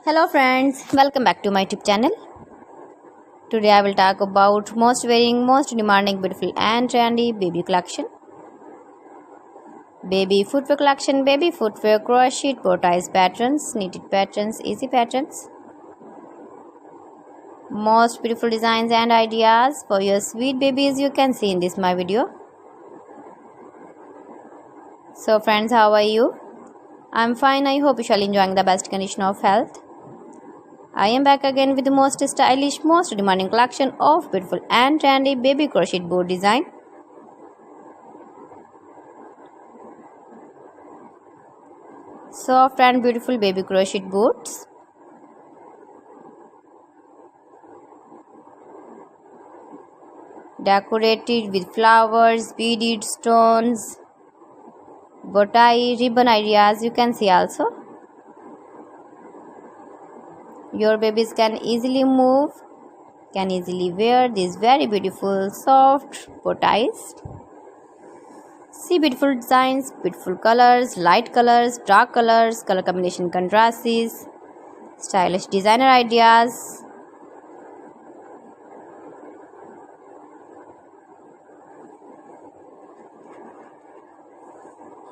Hello friends, welcome back to my YouTube channel. Today I will talk about most wearing, most demanding, beautiful and trendy baby collection. Baby footwear collection, baby footwear, crochet, bow ties patterns, knitted patterns, easy patterns. Most beautiful designs and ideas for your sweet babies you can see in this my video. So friends, how are you? I'm fine. I hope you shall enjoying the best condition of health. I am back again with the most stylish, most demanding collection of beautiful and trendy baby crochet board design. Soft and beautiful baby crochet boards. Decorated with flowers, beaded stones, bow tie, ribbon ideas you can see also. Your babies can easily move, can easily wear these very beautiful soft bow ties. See beautiful designs, beautiful colors, light colors, dark colors, color combination contrasts, stylish designer ideas.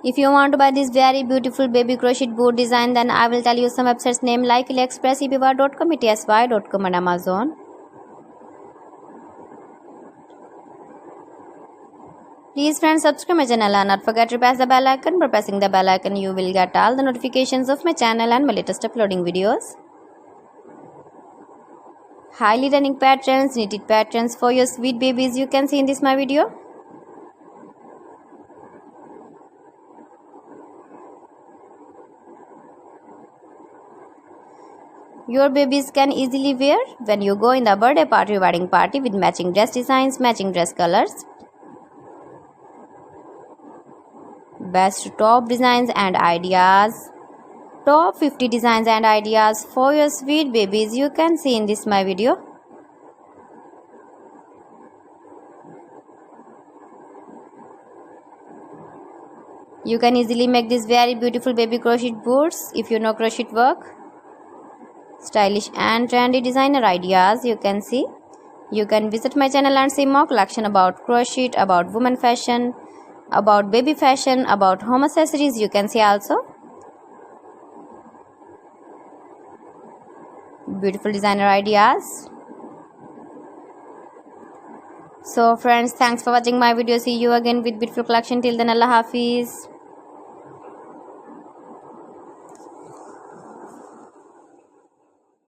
If you want to buy this very beautiful baby crochet board design, then I will tell you some websites name like AliExpress, eBay.com, ETSY.com and Amazon. Please friends, subscribe my channel and not forget to press the bell icon. By pressing the bell icon, you will get all the notifications of my channel and my latest uploading videos. Highly running patterns, knitted patterns for your sweet babies you can see in this my video. Your babies can easily wear when you go in the birthday party, wedding party with matching dress designs, matching dress colors. Best top designs and ideas. Top 50 designs and ideas for your sweet babies you can see in this my video. You can easily make these very beautiful baby crochet boards if you know crochet work. Stylish and trendy designer ideas you can see. You can visit my channel and see more collection about crochet, about women fashion, about baby fashion, about home accessories you can see also. Beautiful designer ideas. So friends, thanks for watching my video. See you again with beautiful collection. Till then, Allah Hafiz.